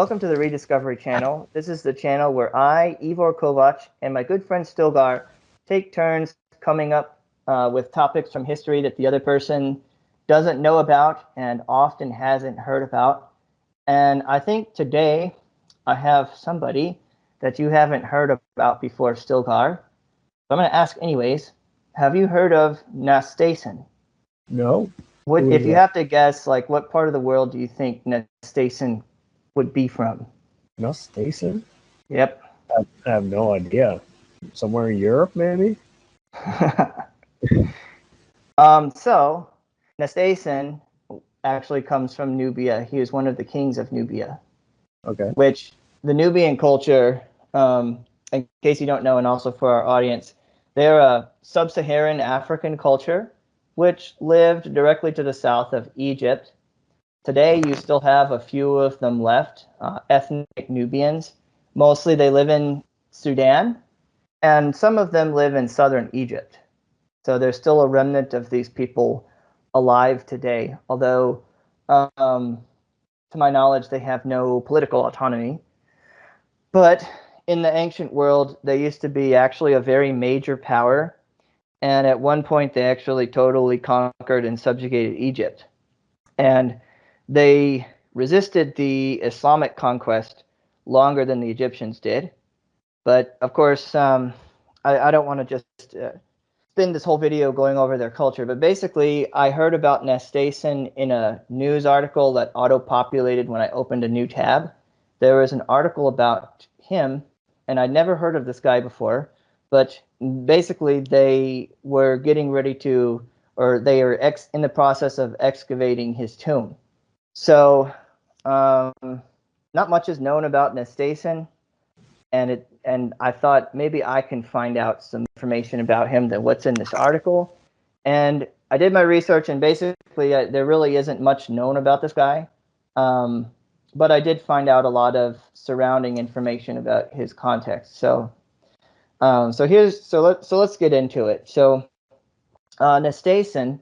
Welcome to the Rediscovery channel. This is the channel where I, Ivor Kovac, and my good friend Stilgar take turns coming up with topics from history that the other person doesn't know about and often hasn't heard about. And I think today I have somebody that you haven't heard about before, Stilgar. So I'm going to ask anyways, have you heard of Nastasen? No. If you have to guess, like, what part of the world do you think Nastasen would be from? Nastasen? Yep. I have no idea. Somewhere in Europe, maybe? So Nastasen actually comes from Nubia. He was one of the kings of Nubia. Okay. Which the Nubian culture, in case you don't know, and also for our audience, they're a sub-Saharan African culture which lived directly to the south of Egypt. Today, you still have a few of them left, ethnic Nubians. Mostly they live in Sudan, and some of them live in southern Egypt. So there's still a remnant of these people alive today, although to my knowledge, they have no political autonomy. But in the ancient world, they used to be actually a very major power. And at one point, they actually totally conquered and subjugated Egypt. And they resisted the Islamic conquest longer than the Egyptians did. But of course, I don't want to just spend this whole video going over their culture. But basically, I heard about Nastasen in a news article that auto-populated when I opened a new tab. There was an article about him, and I'd never heard of this guy before. But basically, they were getting ready to, or they are in the process of excavating his tomb. So, not much is known about Nastasen, and I thought maybe I can find out some information about him than what's in this article. And I did my research, and basically there really isn't much known about this guy. But I did find out a lot of surrounding information about his context. So, let's get into it. So, Nastasen,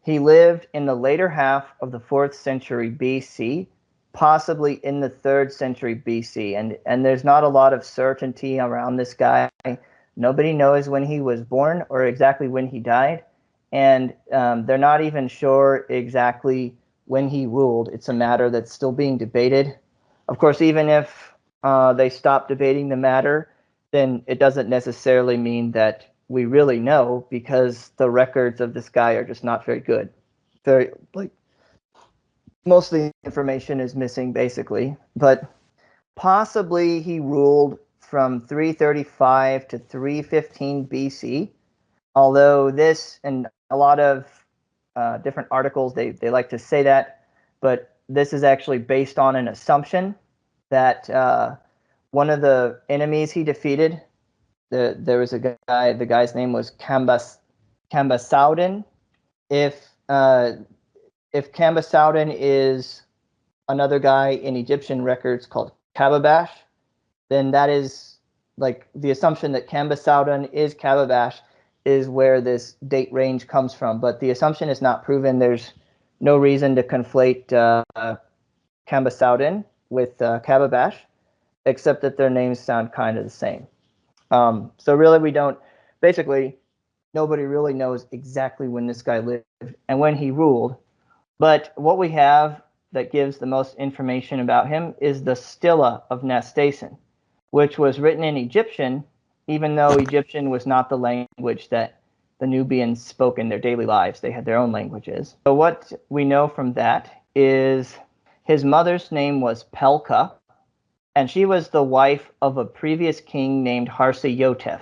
he lived in the later half of the 4th century BC, possibly in the 3rd century BC. And there's not a lot of certainty around this guy. Nobody knows when he was born or exactly when he died. And they're not even sure exactly when he ruled. It's a matter that's still being debated. Of course, even if they stop debating the matter, then it doesn't necessarily mean that we really know, because the records of this guy are just not very good. Most of the information is missing, basically. But possibly he ruled from 335 to 315 BC. Although this, and a lot of different articles, they like to say that, but this is actually based on an assumption that one of the enemies he defeated, there was a guy, the guy's name was Cambasauden. If Cambasauden is another guy in Egyptian records called Kababash, then that is like the assumption that Cambasauden is Kababash is where this date range comes from. But the assumption is not proven. There's no reason to conflate Cambasauden with Kababash, except that their names sound kind of the same. So really, basically, nobody really knows exactly when this guy lived and when he ruled. But what we have that gives the most information about him is the Stela of Nasstasen, which was written in Egyptian, even though Egyptian was not the language that the Nubians spoke in their daily lives. They had their own languages. So what we know from that is his mother's name was Pelka, and she was the wife of a previous king named Harsayotef.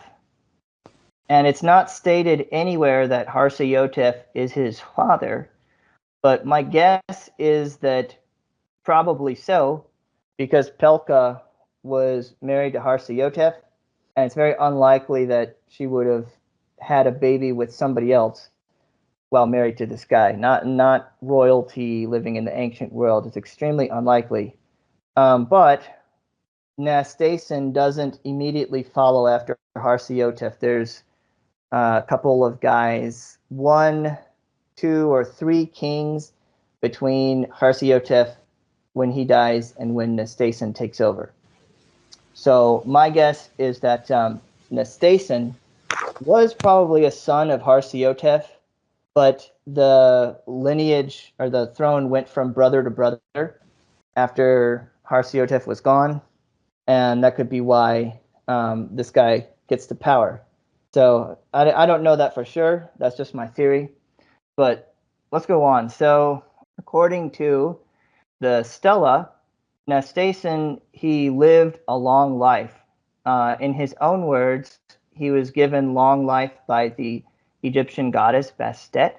And it's not stated anywhere that Harsayotef is his father, but my guess is that probably so, because Pelka was married to Harsayotef, and it's very unlikely that she would have had a baby with somebody else while married to this guy. Not royalty living in the ancient world. It's extremely unlikely. But Nastasen doesn't immediately follow after Harsayotef. There's a couple of guys, 1, 2, or 3 kings between Harsayotef when he dies and when Nastasen takes over. So my guess is that Nastasen was probably a son of Harsiotef, but the lineage or the throne went from brother to brother after Harsiotef was gone, and that could be why this guy gets the power. So I don't know that for sure. That's just my theory. But let's go on. So according to the Stela, Nastasen, he lived a long life. In his own words, he was given long life by the Egyptian goddess Bastet.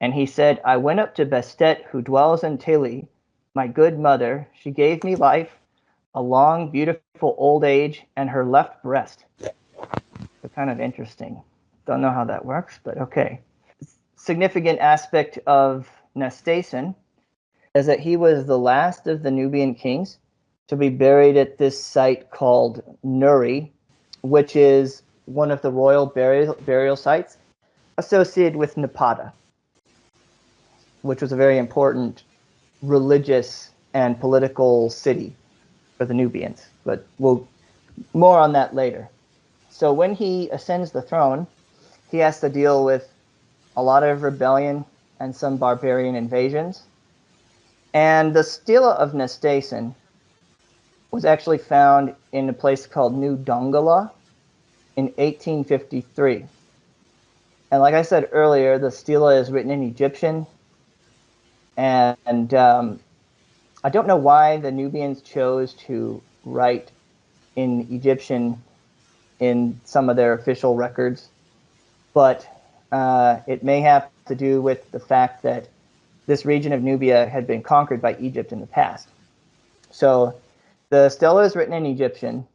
And he said, I went up to Bastet, who dwells in Tili, my good mother. She gave me life, a long, beautiful old age, and her left breast. So kind of interesting. Don't know how that works, but okay. Significant aspect of Nastasen is that he was the last of the Nubian kings to be buried at this site called Nuri, which is one of the royal burial sites associated with Napata, which was a very important religious and political city for the Nubians. But we'll more on that later. So when he ascends the throne, he has to deal with a lot of rebellion and some barbarian invasions. And the Stela of Nasstasen was actually found in a place called New Dongola in 1853. And like I said earlier, the Stela is written in Egyptian. And I don't know why the Nubians chose to write in Egyptian in some of their official records, but it may have to do with the fact that this region of Nubia had been conquered by Egypt in the past. So the Stela is written in Egyptian,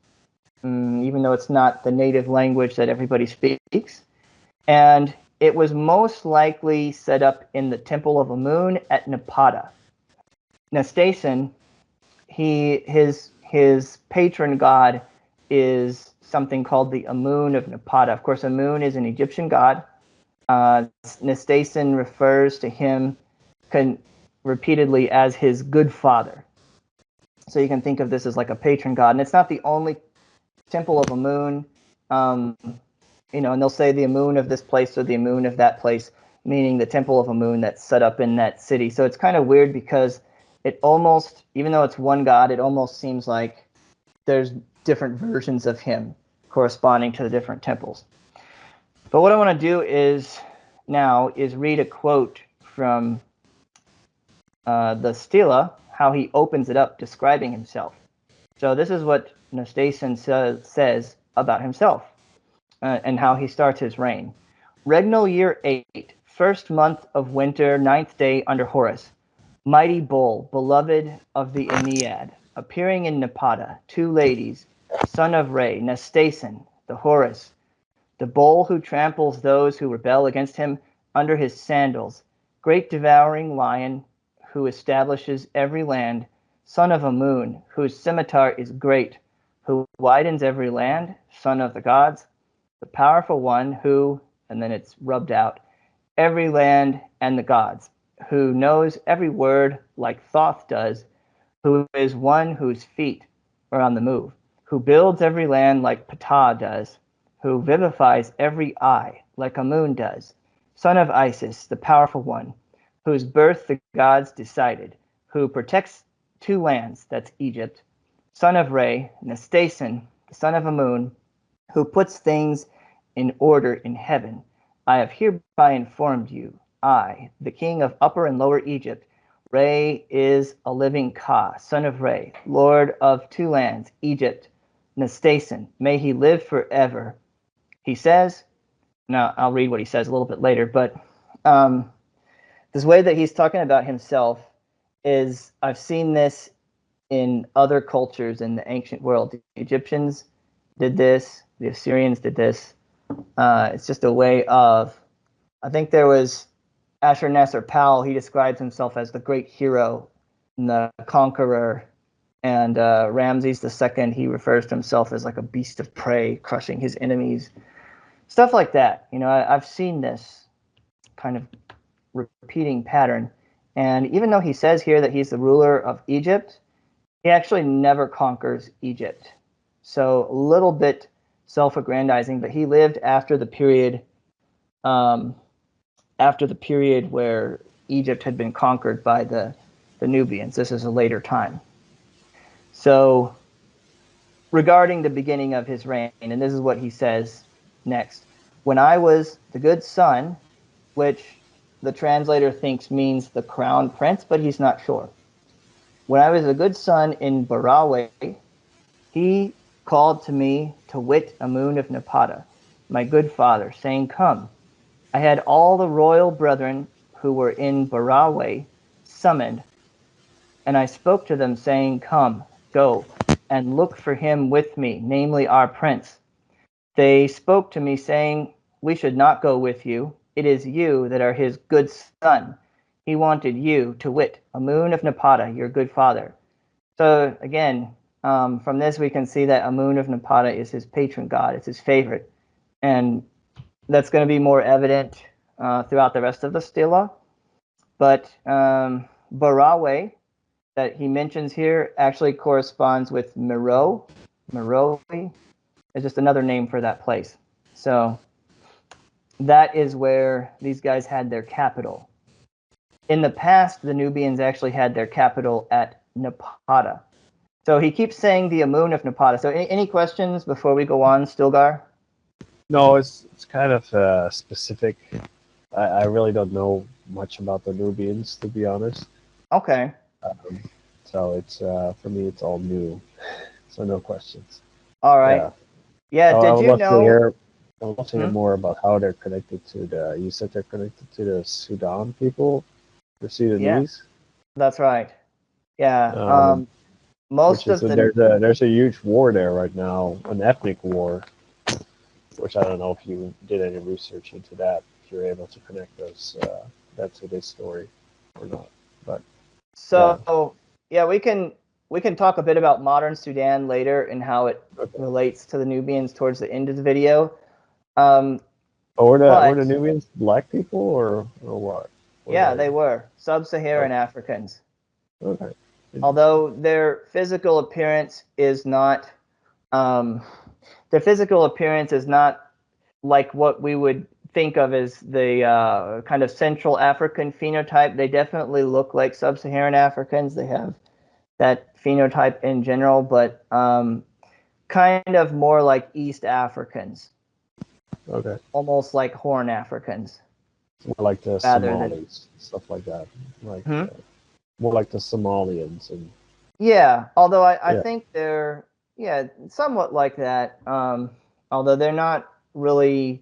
even though it's not the native language that everybody speaks. And it was most likely set up in the Temple of Amun at Napata. Nastasen, his patron god is something called the Amun of Napata. Of course, Amun is an Egyptian god. Nastasen refers to him repeatedly as his good father. So you can think of this as like a patron god. And it's not the only temple of Amun. And they'll say the Amun of this place or the Amun of that place, meaning the temple of Amun that's set up in that city. So it's kind of weird because it almost, even though it's one god, it almost seems like there's different versions of him corresponding to the different temples. But what I want to do is read a quote from the Stela, how he opens it up describing himself. So this is what Nastasen says about himself and how he starts his reign. Regnal year 8, first month of winter, 9th day under Horus. Mighty bull, beloved of the Ennead, appearing in Napata, 2 ladies, son of Re, Nastasen, the Horus, the bull who tramples those who rebel against him under his sandals, great devouring lion who establishes every land, son of Amun, whose scimitar is great, who widens every land, son of the gods, the powerful one who, and then it's rubbed out, every land and the gods, who knows every word like Thoth does, who is one whose feet are on the move, who builds every land like Ptah does, who vivifies every eye like Amun does, son of Isis, the powerful one, whose birth the gods decided, who protects 2 lands, that's Egypt, son of Re, Nastasen, the son of Amun, who puts things in order in heaven. I have hereby informed you, I, the king of Upper and Lower Egypt, Re is a living Ka, son of Re, lord of 2 lands, Egypt, Nastasen, may he live forever. He says, now I'll read what he says a little bit later, but this way that he's talking about himself is, I've seen this in other cultures in the ancient world. The Egyptians did this, the Assyrians did this. It's just a way of, I think there was Ashurnasirpal, he describes himself as the great hero and the conqueror. And Ramses II, he refers to himself as like a beast of prey, crushing his enemies. Stuff like that. I've seen this kind of repeating pattern And even though he says here that he's the ruler of Egypt, he actually never conquers Egypt. So a little bit self-aggrandizing, but he lived after the period where Egypt had been conquered by the Nubians. This is a later time. So regarding the beginning of his reign, and this is what he says next. When I was the good son, which the translator thinks means the crown prince, but he's not sure. When I was a good son in Barawe, he called to me to wit Amun of Napata, my good father, saying, Come. I had all the royal brethren who were in Barawe summoned, and I spoke to them, saying, Come, go, and look for him with me, namely our prince. They spoke to me, saying, We should not go with you. It is you that are his good son. He wanted you, to wit, Amun of Napata, your good father. So again, from this we can see that Amun of Napata is his patron god. It's his favorite. And that's going to be more evident throughout the rest of the stela. But Barawe, that he mentions here, actually corresponds with Meroe. Meroe is just another name for that place. So that is where these guys had their capital. In the past, the Nubians actually had their capital at Napata. So he keeps saying the Amun of Napata. So any questions before we go on, Stilgar? No, it's kind of specific. I really don't know much about the Nubians, to be honest. Okay. So it's for me, it's all new. So no questions. All right. Yeah. Yeah. I Did would you love to know? hear. I would love to hear more about how they're connected to the. You said they're connected to the Sudan people, the Yeah, Sudanese, that's right. Yeah. um, Most which is of the there's a huge war there right now, an ethnic war, which I don't know if you did any research into that. If you're able to connect those that to this story or not, but yeah. so yeah, we can talk a bit about modern Sudan later and how it Okay. relates to the Nubians towards the end of the video. Um, Oh, were the but Nubians black people or what? Were yeah, they they were sub-Saharan okay? Africans. Okay. Interesting. Although um, their physical appearance is not like what we would think of as the kind of Central African phenotype. They definitely look like sub-Saharan Africans. They have that phenotype in general, but kind of more like East Africans, Okay. almost like Horn Africans, More like the rather than. Somalis, stuff like that. Like Hmm? more like the Somalians and Yeah, although I yeah. think they're, yeah, somewhat like that. Although they're not really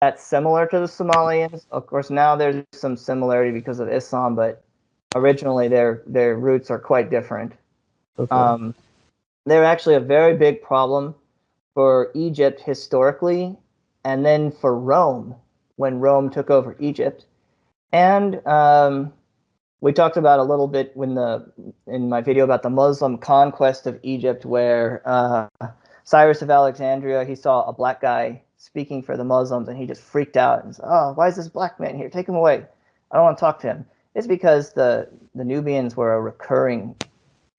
that similar to the Somalians. Of course, now there's some similarity because of Islam, but originally their roots are quite different. Okay. Um, they're actually a very big problem for Egypt historically, and then for Rome when Rome took over Egypt. And we talked about a little bit in my video about the Muslim conquest of Egypt, where Cyrus of Alexandria, he saw a black guy speaking for the Muslims, and he just freaked out and said, "Oh, why is this black man here? Take him away. I don't want to talk to him." It's because the Nubians were a recurring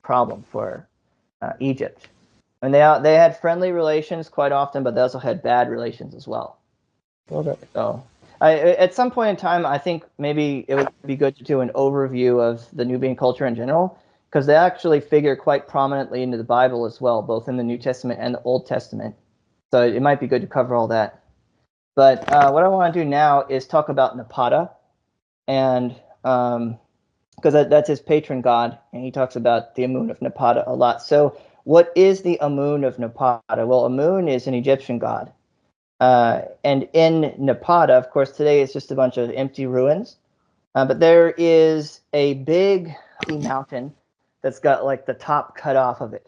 problem for Egypt, and they had friendly relations quite often, but they also had bad relations as well. Okay. So, at some point in time, I think maybe it would be good to do an overview of the Nubian culture in general, because they actually figure quite prominently into the Bible as well, both in the New Testament and the Old Testament. So it might be good to cover all that. But what I want to do now is talk about Napata, and because that's his patron god, and he talks about the Amun of Napata a lot. So, what is the Amun of Napata? Well, Amun is an Egyptian god. And in Napata, of course, today it's just a bunch of empty ruins. But there is a big mountain that's got like the top cut off of it.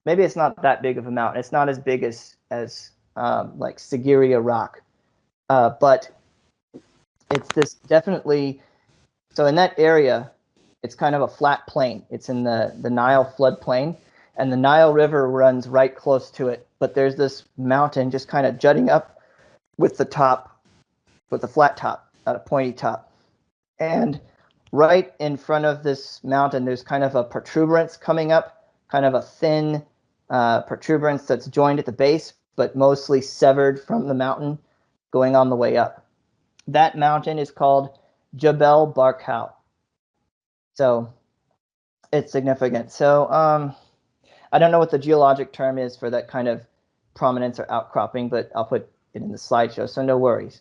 Maybe it's not that big of a mountain. It's not as big as like Sigiriya Rock, but it's this definitely. So in that area, it's kind of a flat plain. It's in the Nile floodplain, and the Nile River runs right close to it. But there's this mountain just kind of jutting up with the flat top, not a pointy top. And right in front of this mountain, there's kind of a protuberance coming up, kind of a thin protuberance that's joined at the base, but mostly severed from the mountain going on the way up. That mountain is called Jebel Barkal. So it's significant. So I don't know what the geologic term is for that kind of prominence or outcropping, but I'll put it in the slideshow, so no worries.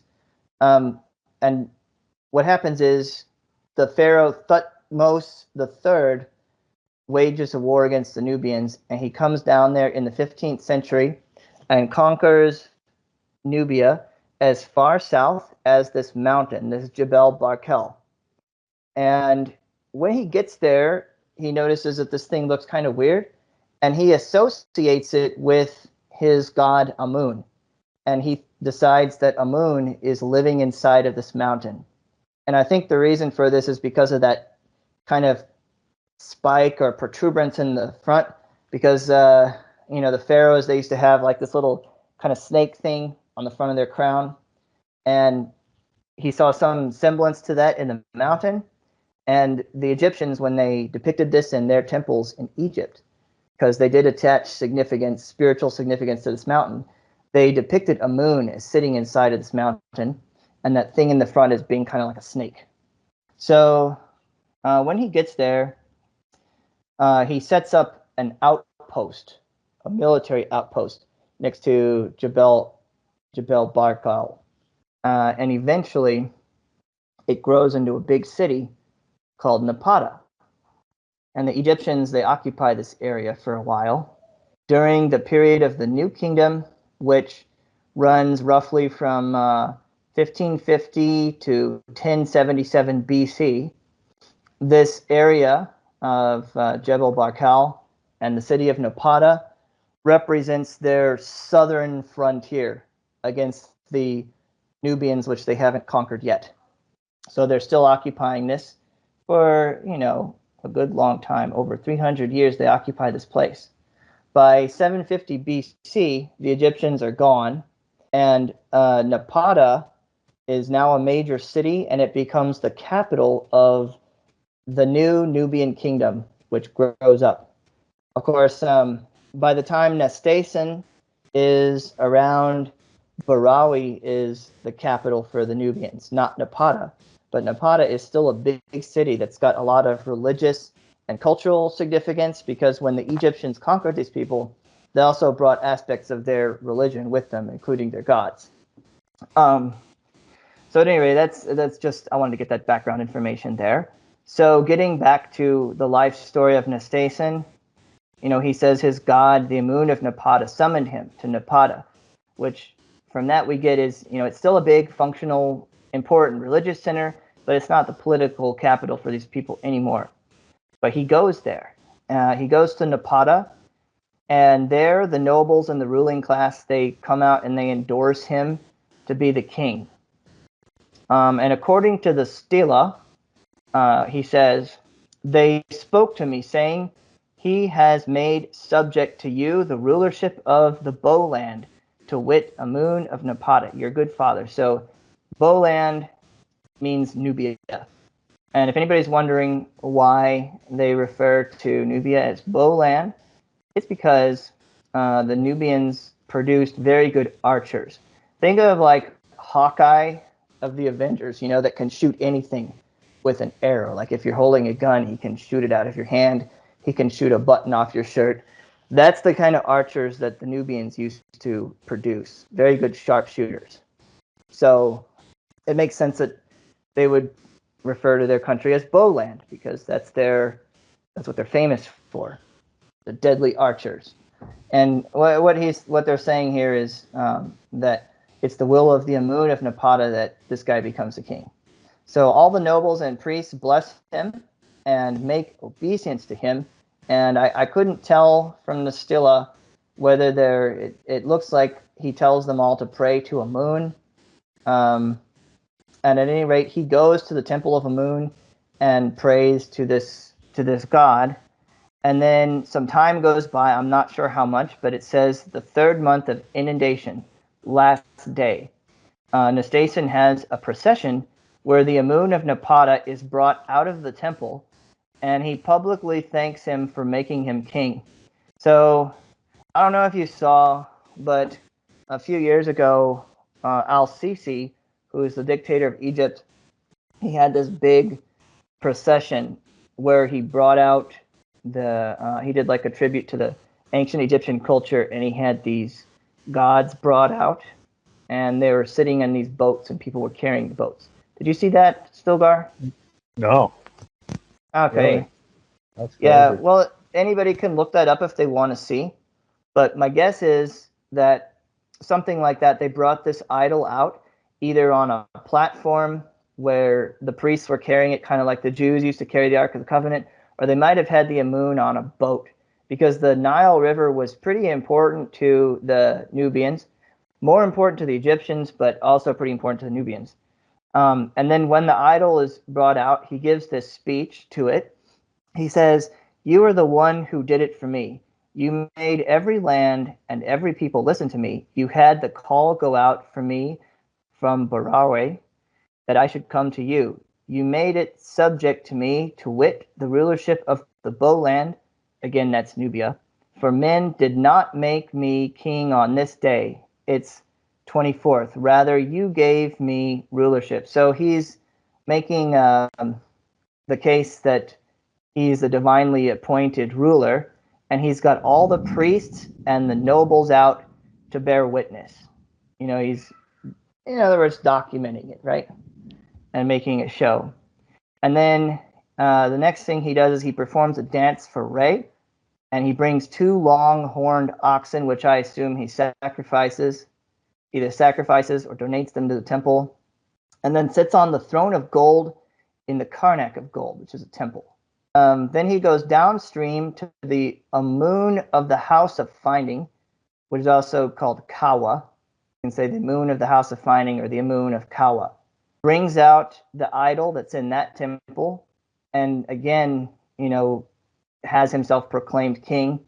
And what happens is the pharaoh Thutmose III wages a war against the Nubians, and he comes down there in the 15th century and conquers Nubia as far south as this mountain, this Jebel Barkel. And when he gets there, he notices that this thing looks kind of weird, and he associates it with his god Amun. And he decides that Amun is living inside of this mountain. And I think the reason for this is because of that kind of spike or protuberance in the front, because the pharaohs, they used to have like this little kind of snake thing on the front of their crown, and he saw some semblance to that in the mountain. And the Egyptians, when they depicted this in their temples in Egypt, because they did attach spiritual significance to this mountain, they depicted Amun as sitting inside of this mountain, and that thing in the front as being kind of like a snake. So when he gets there, he sets up an outpost, a military outpost, next to Jebel Barkal. And eventually, it grows into a big city called Napata. And the Egyptians, they occupy this area for a while. During the period of the New Kingdom, which runs roughly from 1550 to 1077 BC, this area of Jebel Barkal and the city of Napata represents their southern frontier against the Nubians, which they haven't conquered yet. So they're still occupying this for, a good long time. Over 300 years, they occupy this place. By 750 BC, the Egyptians are gone, and Napata is now a major city, and it becomes the capital of the new Nubian kingdom, which grows up. Of course, by the time Nastasen is around, Barawi is the capital for the Nubians, not Napata. But Napata is still a big city that's got a lot of religious and cultural significance, because when the Egyptians conquered these people, they also brought aspects of their religion with them, including their gods. So anyway, that's just, I wanted to get that background information there. So getting back to the life story of Nastasen, he says his god, the Amun of Napata, summoned him to Napata, which from that we get is, it's still a big, functional, important religious center, but it's not the political capital for these people anymore. But he goes there. He goes to Napata, and there the nobles and the ruling class, they come out and they endorse him to be the king. And according to the Stela, he says, they spoke to me, saying, he has made subject to you the rulership of the Bowland, to wit, Amun of Napata, your good father. So Bowland means Nubia. And if anybody's wondering why they refer to Nubia as Bowland, it's because the Nubians produced very good archers. Think of like Hawkeye of the Avengers, that can shoot anything with an arrow. Like if you're holding a gun, he can shoot it out of your hand. He can shoot a button off your shirt. That's the kind of archers that the Nubians used to produce. Very good sharpshooters. So it makes sense that they would refer to their country as Bowland, because that's what they're famous for, the deadly archers. And what they're saying here is that it's the will of the Amun of Napata that this guy becomes a king. So all the nobles and priests bless him and make obeisance to him. And I couldn't tell from the Stela whether it looks like he tells them all to pray to Amun. And at any rate, he goes to the temple of Amun and prays to this god. And then some time goes by, I'm not sure how much, but it says the third month of inundation, last day. Nastasen has a procession where the Amun of Napata is brought out of the temple, and he publicly thanks him for making him king. So I don't know if you saw, but a few years ago, al-Sisi, who is the dictator of Egypt, he had this big procession where he brought out he did like a tribute to the ancient Egyptian culture, and he had these gods brought out, and they were sitting in these boats, and people were carrying the boats. Did you see that, Stilgar? No, really, Okay. that's Yeah, crazy. well, anybody can look that up if they want to see. But my guess is that something like that, they brought this idol out either on a platform where the priests were carrying it, kind of like the Jews used to carry the Ark of the Covenant, or they might have had the Amun on a boat, because the Nile River was pretty important to the Nubians, more important to the Egyptians, but also pretty important to the Nubians. And then when the idol is brought out, he gives this speech to it. He says, "You are the one who did it for me. You made every land and every people listen to me. You had the call go out for me from Barawe that I should come to you. You made it subject to me, to wit, the rulership of the Bowland." Again, that's Nubia. "For men did not make me king on this day. It's 24th. Rather, you gave me rulership." So he's making the case that he's a divinely appointed ruler, and he's got all the priests and the nobles out to bear witness. He's, in other words, documenting it, right? And making a show. And then the next thing he does is he performs a dance for Re, and he brings two long-horned oxen, which I assume he either sacrifices or donates them to the temple, and then sits on the throne of gold in the Karnak of gold, which is a temple. Then he goes downstream to the Amun of the House of Finding, which is also called Kawa. You can say the Moon of the House of Finding or the Amun of Kawa. Brings out the idol that's in that temple, and again, has himself proclaimed king.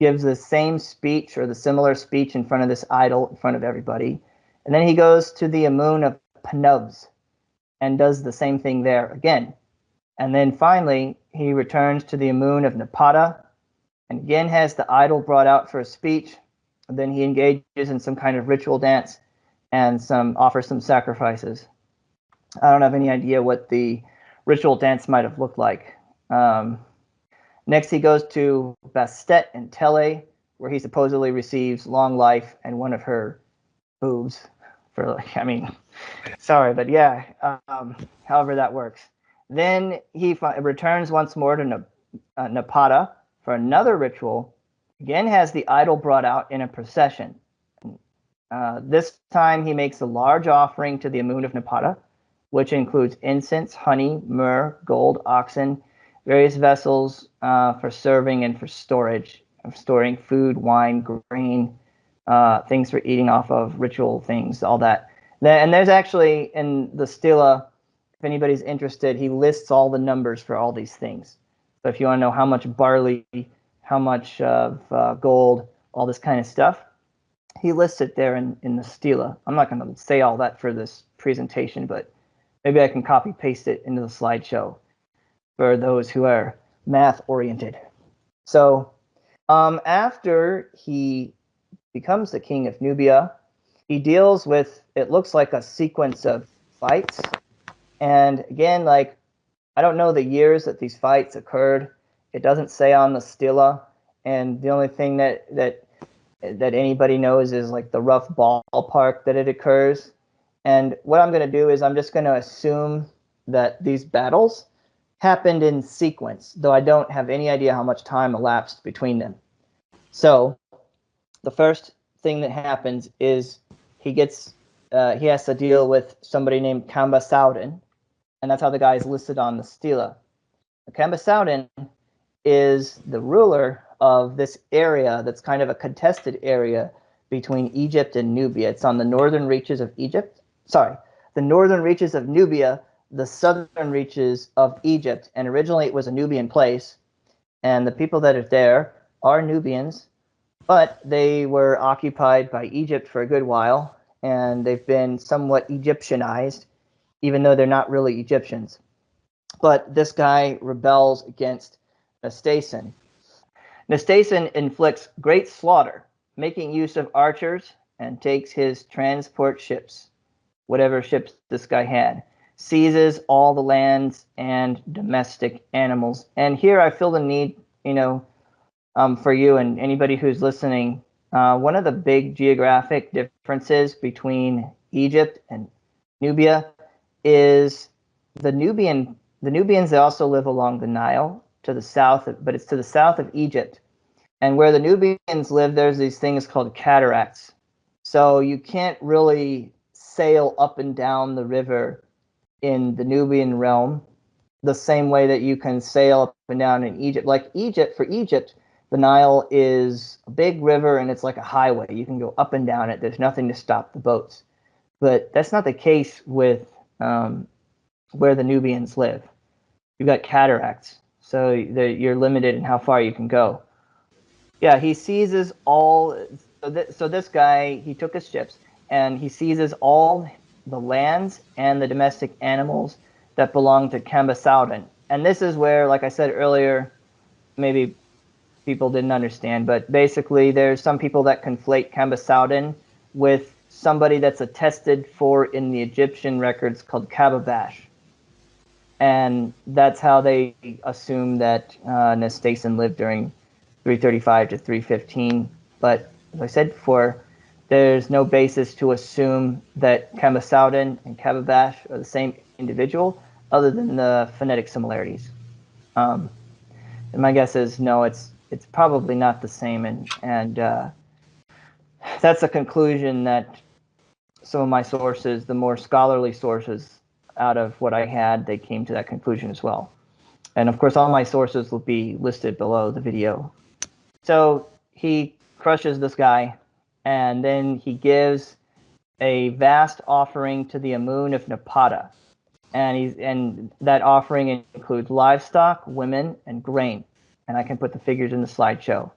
Gives the same speech or the similar speech in front of this idol, in front of everybody. And then he goes to the Amun of Panubs and does the same thing there again. And then finally, he returns to the Amun of Napata and again has the idol brought out for a speech. And then he engages in some kind of ritual dance and offers some sacrifices. I don't have any idea what the ritual dance might have looked like. Next, he goes to Bastet and Tele, where he supposedly receives long life and one of her boobs. Sorry, but yeah, however that works. Then he returns once more to Napata for another ritual. Again, has the idol brought out in a procession. This time, he makes a large offering to the Amun of Napata, which includes incense, honey, myrrh, gold, oxen, various vessels for serving and for storage, storing food, wine, grain, things for eating off of, ritual things, all that. And there's actually in the Stela, if anybody's interested, he lists all the numbers for all these things. So if you want to know how much barley, how much of gold, all this kind of stuff, he lists it there in the Stela. I'm not going to say all that for this presentation, but maybe I can copy paste it into the slideshow for those who are math oriented. So after he becomes the king of Nubia, he deals with, it looks like a sequence of fights. And again, I don't know the years that these fights occurred. It doesn't say on the Stela. And the only thing that anybody knows is the rough ballpark that it occurs. And what I'm going to do is I'm just going to assume that these battles happened in sequence, though I don't have any idea how much time elapsed between them. So the first thing that happens is he has to deal with somebody named Kamba Saudin, and that's how the guy is listed on the Stela. Kamba Saudin is the ruler of this area that's kind of a contested area between Egypt and Nubia. It's on the northern reaches of the northern reaches of Nubia, the southern reaches of Egypt. And originally it was a Nubian place, and the people that are there are Nubians, but they were occupied by Egypt for a good while, and they've been somewhat Egyptianized. even though they're not really Egyptians. But this guy rebels against Nastasen. Nastasen inflicts great slaughter, making use of archers, and takes his transport ships, whatever ships this guy had, seizes all the lands and domestic animals. And here I feel the need, for you and anybody who's listening, one of the big geographic differences between Egypt and Nubia is the Nubians. They also live along the Nile to the south, but it's to the south of Egypt. And where the Nubians live, there's these things called cataracts. So you can't really sail up and down the river in the Nubian realm the same way that you can sail up and down in Egypt. Like for Egypt, the Nile is a big river and it's like a highway. You can go up and down it. There's nothing to stop the boats. But that's not the case with where the Nubians live. You've got cataracts, so you're limited in how far you can go. Yeah, he seizes all. So this guy, he took his ships and he seizes all the lands and the domestic animals that belong to Cambasaudan. And this is where, like I said earlier, maybe people didn't understand, but basically there's some people that conflate Cambasaudan with somebody that's attested for in the Egyptian records called Kababash. And that's how they assume that Nastasen lived during 335 to 315. But as I said before, there's no basis to assume that Cambasaudan and Kababash are the same individual other than the phonetic similarities. And my guess is no, it's probably not the same. And that's a conclusion that some of my sources, the more scholarly sources out of what I had, they came to that conclusion as well. And of course, all my sources will be listed below the video. So he crushes this guy, and then he gives a vast offering to the Amun of Napata. And that offering includes livestock, women, and grain. And I can put the figures in the slideshow.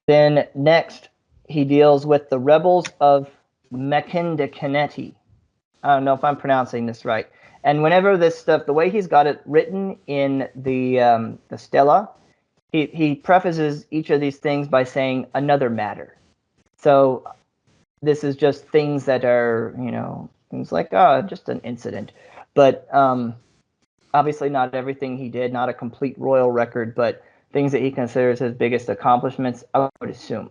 Then next, he deals with the rebels of Mekendekeneti. I don't know if I'm pronouncing this right. And whenever this stuff, the way he's got it written in the Stela, he prefaces each of these things by saying another matter. So this is just things that are, things like, just an incident. But obviously not everything he did, not a complete royal record, but things that he considers his biggest accomplishments, I would assume.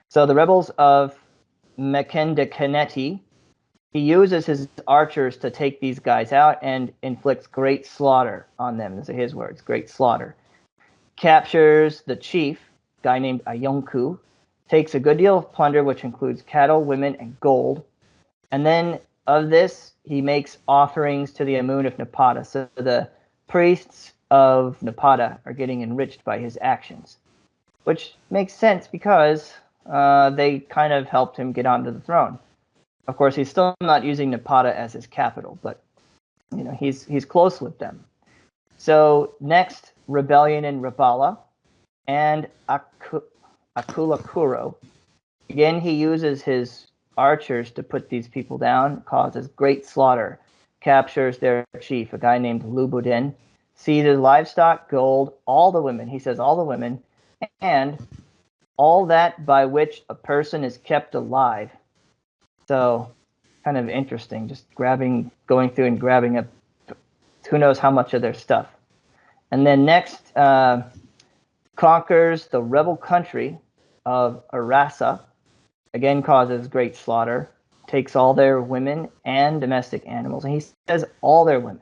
So the rebels of Mekendekeneti, he uses his archers to take these guys out and inflicts great slaughter on them. These are his words, great slaughter. Captures the chief, a guy named Ayonku, takes a good deal of plunder, which includes cattle, women, and gold. And then of this, he makes offerings to the Amun of Napata. So the priests of Napata are getting enriched by his actions, which makes sense because they kind of helped him get onto the throne. Of course, he's still not using Napata as his capital, but he's close with them. So next, rebellion in Rabala and Akulakuro. Again, he uses his archers to put these people down, causes great slaughter, captures their chief, a guy named Lubudin, seizes livestock, gold, all the women. He says all the women, and all that by which a person is kept alive. So kind of interesting, just going through and grabbing up who knows how much of their stuff. And then next, conquers the rebel country of Arasa, again causes great slaughter, takes all their women and domestic animals. And he says all their women.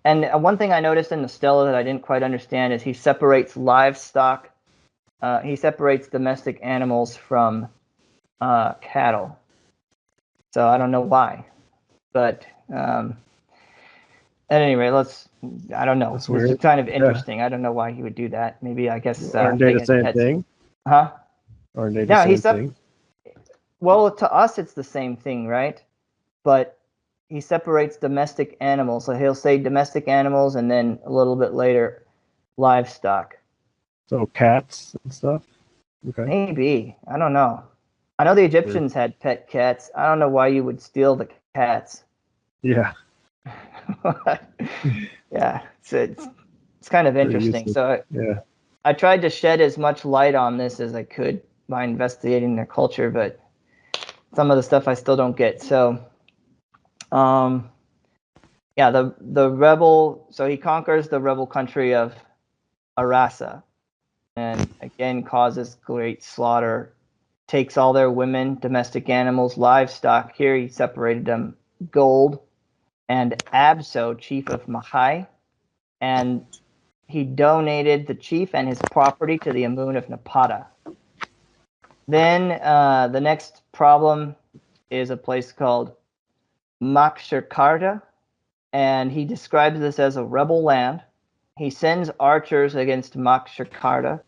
And one thing I noticed in the Stela that I didn't quite understand is he separates livestock, he separates domestic animals from cattle. So I don't know why. But at any rate, I don't know. It's kind of interesting. Yeah. I don't know why he would do that. Maybe, I guess. Aren't they the same thing? Huh? Aren't they the same thing? Well, to us, it's the same thing, right? But he separates domestic animals. So he'll say domestic animals and then a little bit later, livestock. So cats and stuff? Okay. Maybe. I don't know. I know the Egyptians had pet cats. I don't know why you would steal the cats. Yeah. Yeah, it's kind of Pretty interesting. useless. So Yeah. I tried to shed as much light on this as I could by investigating their culture, but some of the stuff I still don't get. So, um, yeah, the rebel. So he conquers the rebel country of Arasa, and again causes great slaughter. Takes all their women, domestic animals, livestock. Here he separated them: gold and Abso, chief of Mahai, and he donated the chief and his property to the Amun of Napata. Then the next problem is a place called Maksharkarta, and he describes this as a rebel land. He sends archers against Maksharkarta,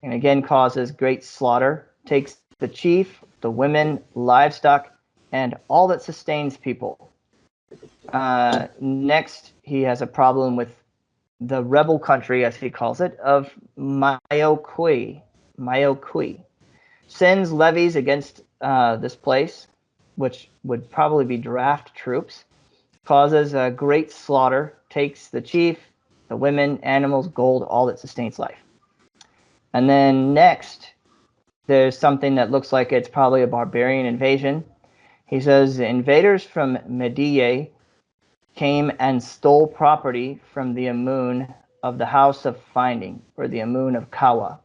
and again causes great slaughter, takes the chief, the women, livestock, and all that sustains people. Next, he has a problem with the rebel country, as he calls it, of Mayokui. Mayokui sends levies against this place, which would probably be draft troops, causes a great slaughter, takes the chief, the women, animals, gold, all that sustains life. And then next, there's something that looks like it's probably a barbarian invasion. He says invaders from Mediae came and stole property from the Amun of the House of Finding, or the Amun of Kawa.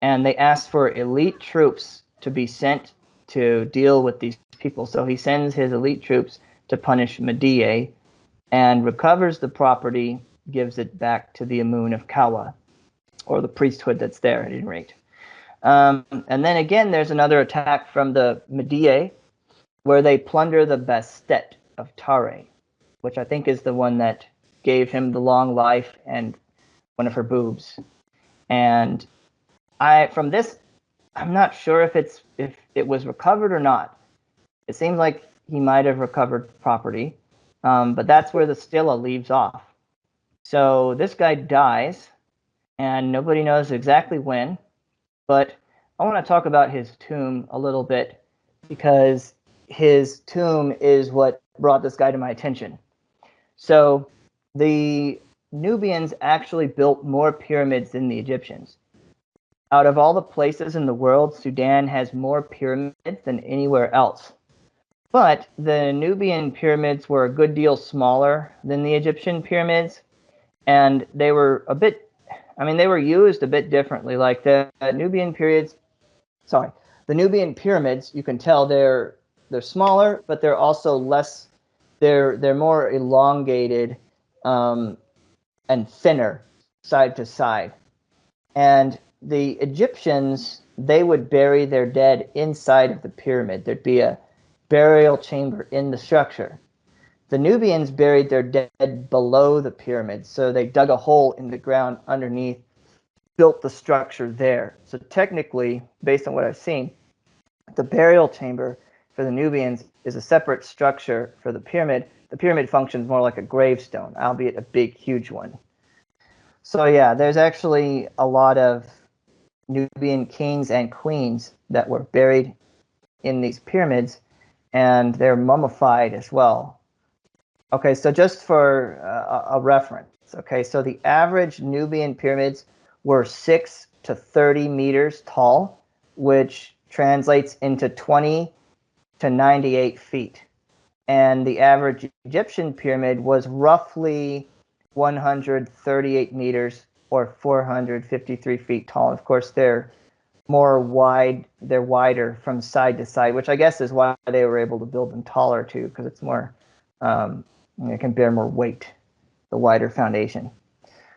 And they asked for elite troops to be sent to deal with these people. So he sends his elite troops to punish Mediae and recovers the property, gives it back to the Amun of Kawa, or the priesthood that's there at any rate. And then again, there's another attack from the Mediae where they plunder the Bastet of Tare, which I think is the one that gave him the long life and one of her boobs. And from this, I'm not sure if it was recovered or not. It seems like he might have recovered property, but that's where the Stela leaves off. So this guy dies, and nobody knows exactly when. But I want to talk about his tomb a little bit because his tomb is what brought this guy to my attention. So the Nubians actually built more pyramids than the Egyptians. Out of all the places in the world, Sudan has more pyramids than anywhere else. But the Nubian pyramids were a good deal smaller than the Egyptian pyramids, and they were they were used a bit differently. Like the Nubian periods, sorry, the Nubian pyramids, you can tell they're smaller, but they're also less. They're more elongated and thinner side to side. And the Egyptians, they would bury their dead inside of the pyramid. There'd be a burial chamber in the structure. The Nubians buried their dead below the pyramid, so they dug a hole in the ground underneath, built the structure there. So technically, based on what I've seen, the burial chamber for the Nubians is a separate structure for the pyramid. The pyramid functions more like a gravestone, albeit a big, huge one. So yeah, there's actually a lot of Nubian kings and queens that were buried in these pyramids, and they're mummified as well. Okay, so just for a reference, okay, so the average Nubian pyramids were 6 to 30 meters tall, which translates into 20 to 98 feet. And the average Egyptian pyramid was roughly 138 meters or 453 feet tall. Of course, they're wider from side to side, which I guess is why they were able to build them taller too, because it's more, it can bear more weight, the wider foundation.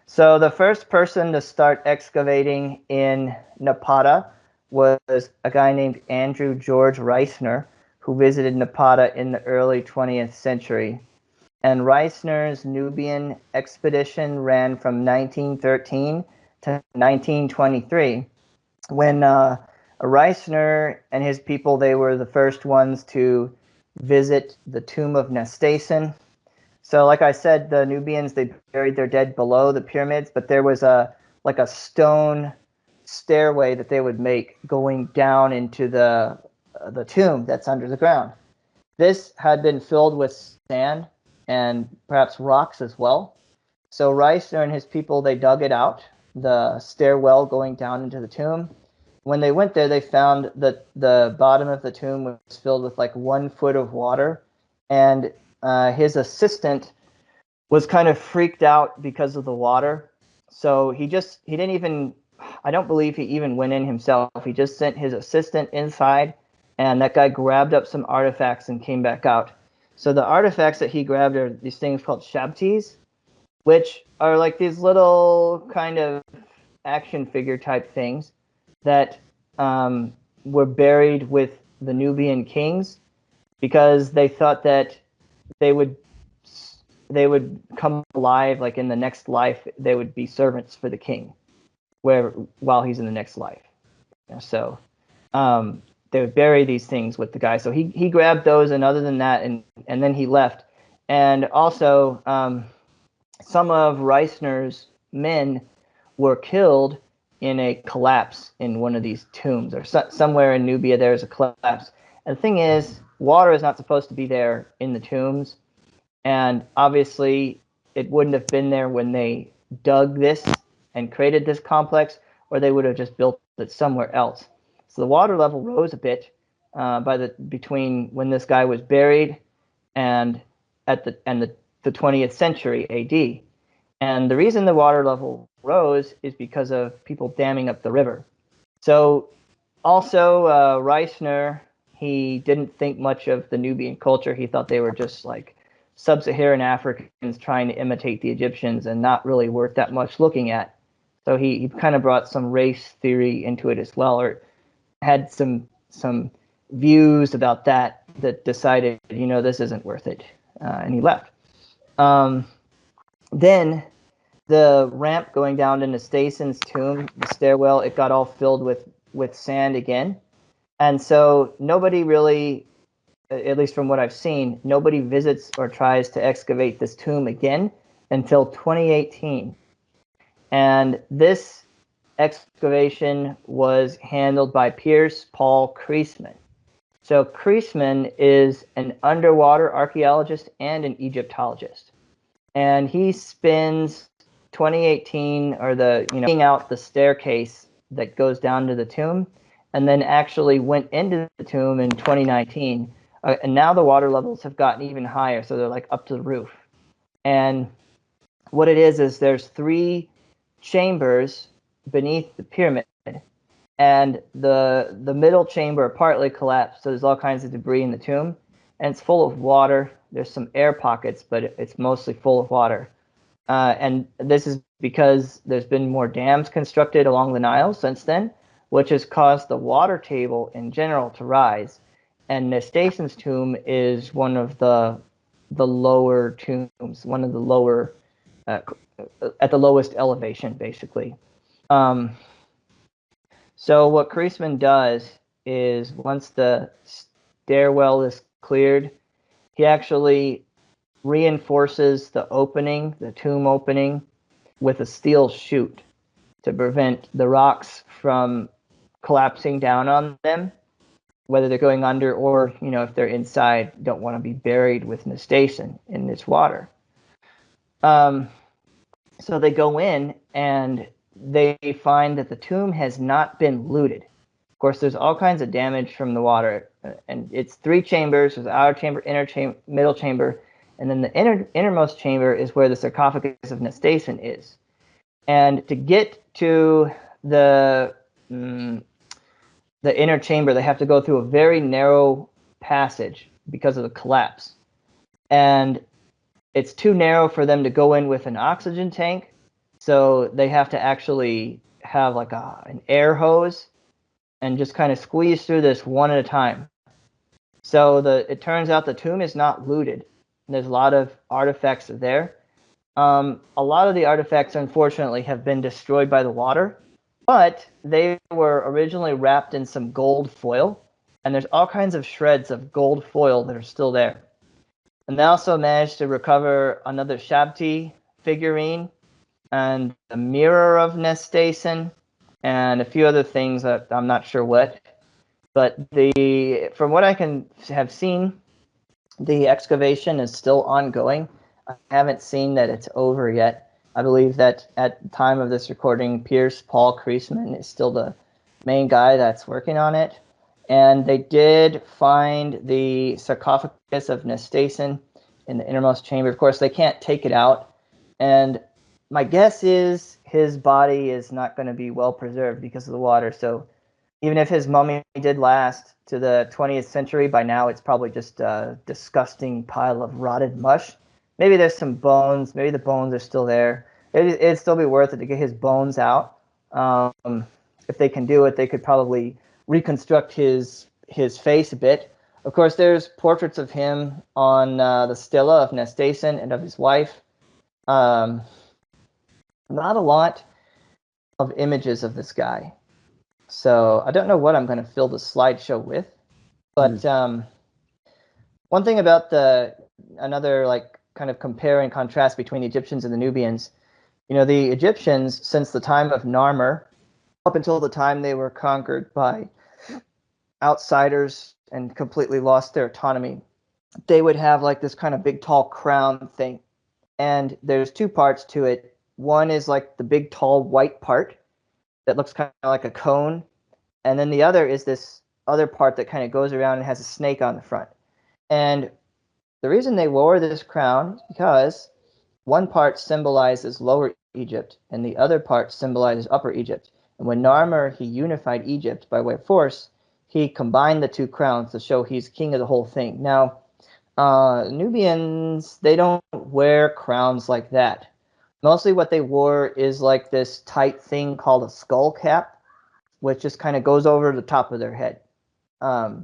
So the first person to start excavating in Napata was a guy named Andrew George Reisner, who visited Napata in the early 20th century. And Reisner's Nubian expedition ran from 1913 to 1923, when Reisner and his people, they were the first ones to visit the tomb of Nastasen. So like I said, the Nubians, they buried their dead below the pyramids, but there was a stone stairway that they would make going down into the tomb that's under the ground. This had been filled with sand and perhaps rocks as well. So Reisner and his people, they dug it out, the stairwell going down into the tomb. When they went there, they found that the bottom of the tomb was filled with like 1 foot of water, and his assistant was kind of freaked out because of the water. So he didn't even, I don't believe he even went in himself. He just sent his assistant inside, and that guy grabbed up some artifacts and came back out. So the artifacts that he grabbed are these things called shabtis, which are like these little kind of action figure type things that were buried with the Nubian kings because they thought that they would they would come alive, like in the next life they would be servants for the king while he's in the next life. So they would bury these things with the guy. So he grabbed those, and other than that, and then he left. And also some of Reisner's men were killed in a collapse in one of these tombs, or somewhere in Nubia there's a collapse. And the thing is, water is not supposed to be there in the tombs, and obviously it wouldn't have been there when they dug this and created this complex, or they would have just built it somewhere else. So the water level rose a bit between when this guy was buried and the 20th century AD. And the reason the water level rose is because of people damming up the river. So also Reisner, he didn't think much of the Nubian culture. He thought they were just like sub-Saharan Africans trying to imitate the Egyptians and not really worth that much looking at. So he kind of brought some race theory into it as well, or had some views about that decided, this isn't worth it, and he left. Then the ramp going down to Nastasen's tomb, the stairwell, it got all filled with sand again. And so nobody really, at least from what I've seen, nobody visits or tries to excavate this tomb again until 2018. And this excavation was handled by Pierce Paul Kriesman. So Kriesman is an underwater archaeologist and an Egyptologist. And he spends 2018 or taking out the staircase that goes down to the tomb, and then actually went into the tomb in 2019. And now the water levels have gotten even higher, so they're like up to the roof. And what it is there's 3 chambers beneath the pyramid, and the middle chamber partly collapsed, so there's all kinds of debris in the tomb, and it's full of water. There's some air pockets, but it's mostly full of water. And this is because there's been more dams constructed along the Nile since then, which has caused the water table in general to rise. And Nastasen's tomb is one of the lower tombs, one of the lower, at the lowest elevation, basically. So what Kriesman does is once the stairwell is cleared, he actually reinforces the opening, the tomb opening, with a steel chute to prevent the rocks from collapsing down on them, whether they're going under or, if they're inside, don't want to be buried with Nastasen in this water. So they go in and they find that the tomb has not been looted. Of course, there's all kinds of damage from the water, and it's 3 chambers. There's outer chamber, inner chamber, middle chamber, and then the innermost chamber is where the sarcophagus of Nastasen is. And to get to the inner chamber, they have to go through a very narrow passage because of the collapse. And it's too narrow for them to go in with an oxygen tank, so they have to actually have like an air hose and just kind of squeeze through this one at a time. So it turns out the tomb is not looted. There's a lot of artifacts there. A lot of the artifacts, unfortunately, have been destroyed by the water, but they were originally wrapped in some gold foil, and there's all kinds of shreds of gold foil that are still there. And they also managed to recover another Shabti figurine and a mirror of Nastasen and a few other things that I'm not sure what. But from what I can have seen, the excavation is still ongoing. I haven't seen that it's over yet. I believe that at the time of this recording, Pierce Paul Creasman is still the main guy that's working on it. And they did find the sarcophagus of Nastasen in the innermost chamber. Of course, they can't take it out. And my guess is his body is not going to be well preserved because of the water. So even if his mummy did last to the 20th century, by now it's probably just a disgusting pile of rotted mush. Maybe there's some bones. Maybe the bones are still there. It'd still be worth it to get his bones out. If they can do it, they could probably reconstruct his face a bit. Of course, there's portraits of him on the Stela of Nasstasen and of his wife. Not a lot of images of this guy. So I don't know what I'm going to fill the slideshow with, but one thing about another like kind of compare and contrast between the Egyptians and the Nubians, the Egyptians, since the time of Narmer, up until the time they were conquered by outsiders and completely lost their autonomy, they would have like this kind of big tall crown thing. And there's two parts to it. One is like the big tall white part that looks kind of like a cone. And then the other is this other part that kind of goes around and has a snake on the front. And the reason they wore this crown is because one part symbolizes Lower Egypt and the other part symbolizes Upper Egypt. And when Narmer, he unified Egypt by way of force, he combined the two crowns to show he's king of the whole thing. Now, Nubians, they don't wear crowns like that. Mostly what they wore is like this tight thing called a skull cap, which just kind of goes over the top of their head. I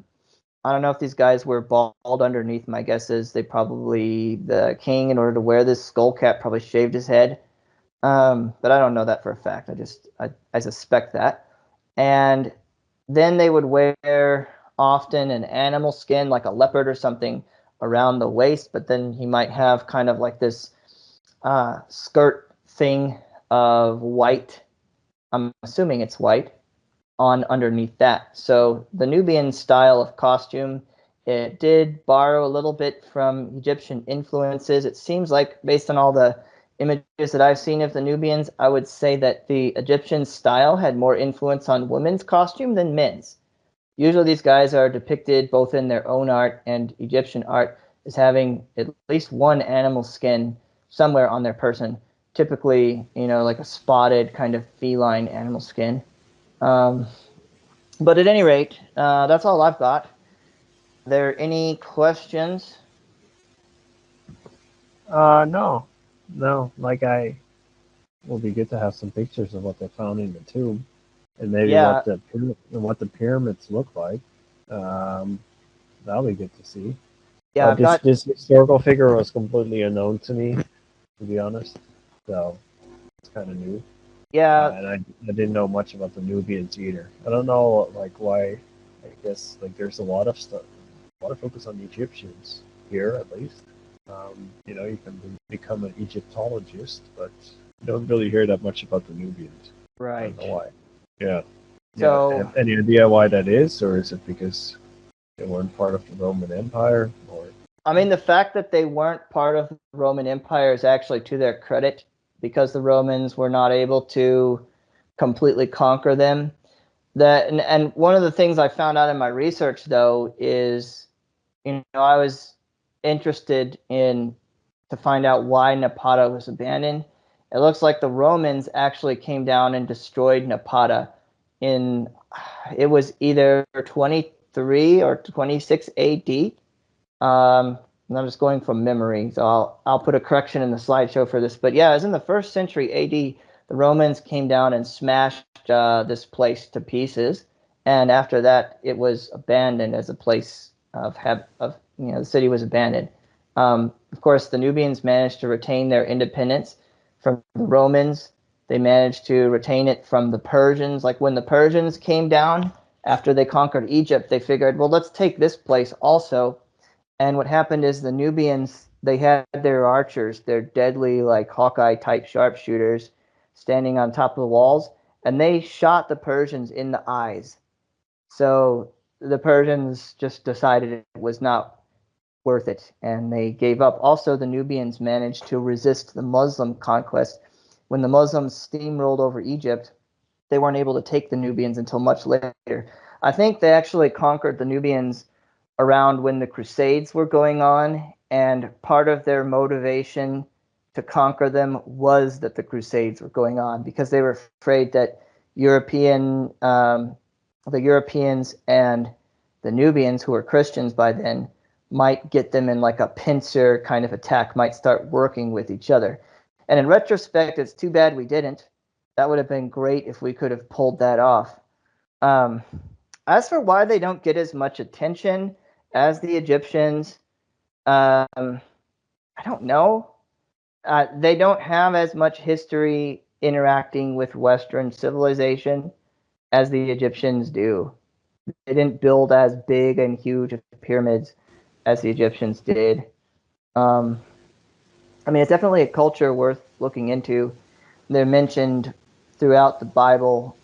don't know if these guys were bald underneath. My guess is the king, in order to wear this skull cap, probably shaved his head. But I don't know that for a fact. I suspect that. And then they would wear often an animal skin, like a leopard or something, around the waist. But then he might have kind of like this skirt thing of white. I'm assuming it's white on underneath that. So the Nubian style of costume, it did borrow a little bit from Egyptian influences. It seems like, based on all the images that I've seen of the Nubians, I would say that the Egyptian style had more influence on women's costume than men's. Usually these guys are depicted both in their own art and Egyptian art as having at least one animal skin somewhere on their person, typically, like a spotted kind of feline animal skin. Um, but at any rate, that's all I've got. Are there any questions? No, no. Like I will be good to have some pictures of what they found in the tomb, and maybe Yeah, what the pyramids look like. Um, that'll be good to see. yeah, I've got, This historical figure was completely unknown to me, to be honest. So it's kind of new, yeah, and I didn't know much about the Nubians either. I don't know like why. I guess like there's a lot of stuff, a lot of focus on the Egyptians here at least. You can become an Egyptologist, but you don't really hear that much about the Nubians. I don't right. know why. Yeah. Yeah. So, Have any idea why that is, or is it because they weren't part of the Roman Empire, or I mean, the fact that they weren't part of the Roman Empire is actually to their credit because the Romans were not able to completely conquer them. And one of the things I found out in my research, though, is, I was interested in to find out why Napata was abandoned. It looks like the Romans actually came down and destroyed Napata in, it was either 23 or 26 AD. And I'm just going from memory, so I'll put a correction in the slideshow for this. But yeah, it was in the first century AD. The Romans came down and smashed this place to pieces, and after that, it was abandoned as a place the city was abandoned. Of course, the Nubians managed to retain their independence from the Romans. They managed to retain it from the Persians. Like when the Persians came down after they conquered Egypt, they figured, well, let's take this place also. And what happened is the Nubians, they had their archers, their deadly, like Hawkeye type sharpshooters, standing on top of the walls, and they shot the Persians in the eyes. So the Persians just decided it was not worth it, and they gave up. Also, the Nubians managed to resist the Muslim conquest. When the Muslims steamrolled over Egypt, they weren't able to take the Nubians until much later. I think they actually conquered the Nubians around when the Crusades were going on, and part of their motivation to conquer them was that the Crusades were going on, because they were afraid that the Europeans and the Nubians, who were Christians by then, might get them in like a pincer kind of attack, might start working with each other. And in retrospect, it's too bad we didn't. That would have been great if we could have pulled that off. Um, as for why they don't get as much attention as the Egyptians, I don't know. They don't have as much history interacting with Western civilization as the Egyptians do. They didn't build as big and huge pyramids as the Egyptians did. Um, I mean, it's definitely a culture worth looking into. They're mentioned throughout the Bible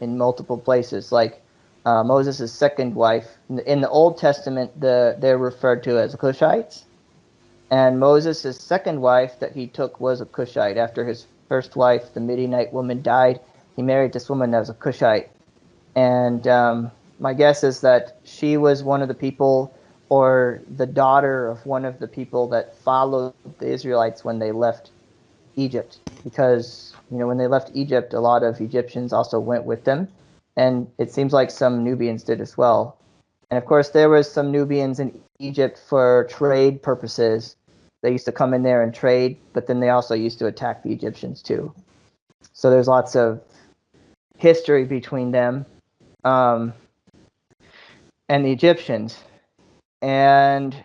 in multiple places, like Moses' second wife. In the Old Testament, they're referred to as Cushites, and Moses' second wife that he took was a Cushite. After his first wife, the Midianite woman, died, he married this woman that was a Cushite. And my guess is that she was one of the people, or the daughter of one of the people that followed the Israelites when they left Egypt. Because, when they left Egypt, a lot of Egyptians also went with them. And it seems like some Nubians did as well. And of course, there was some Nubians in Egypt for trade purposes. They used to come in there and trade, but then they also used to attack the Egyptians too. So there's lots of history between them and the Egyptians. And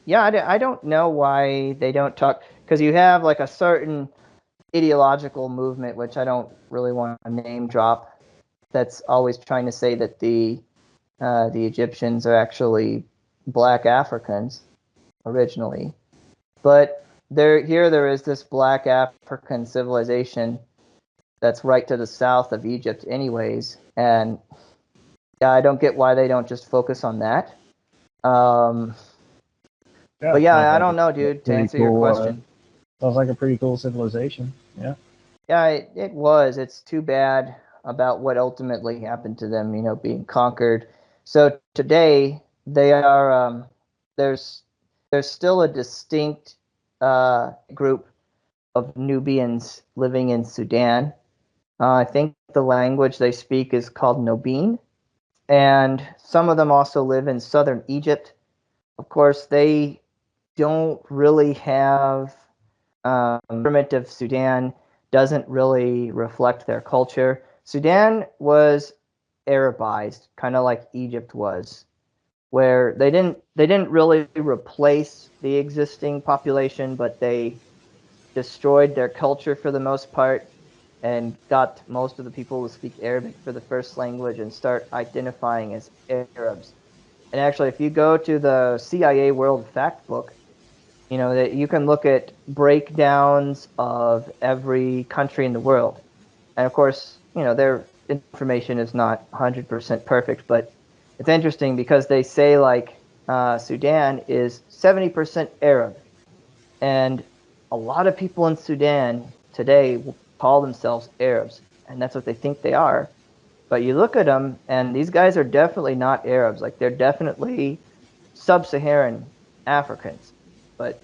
yeah, I don't know why they don't talk, because you have like a certain ideological movement, which I don't really want to name drop, that's always trying to say that the Egyptians are actually black Africans originally. But there is this black African civilization that's right to the south of Egypt anyways. And yeah, I don't get why they don't just focus on that. Yeah, But yeah, sounds I like don't know, a dude, to pretty answer your cool. question. Sounds like a pretty cool civilization. Yeah. Yeah, it was. It's too bad about what ultimately happened to them, being conquered. So today they are there's still a distinct group of Nubians living in Sudan. I think the language they speak is called Nubian, and some of them also live in southern Egypt. Of course, they don't really have government of Sudan doesn't really reflect their culture. Sudan was Arabized, kind of like Egypt was, where they didn't really replace the existing population, but they destroyed their culture for the most part and got most of the people to speak Arabic for the first language and start identifying as Arabs. And actually, if you go to the CIA World Fact Book, that you can look at breakdowns of every country in the world. And of course, their information is not 100% perfect, but it's interesting because they say like Sudan is 70% Arab. And a lot of people in Sudan today will call themselves Arabs, and that's what they think they are. But you look at them, and these guys are definitely not Arabs. Like, they're definitely sub-Saharan Africans. But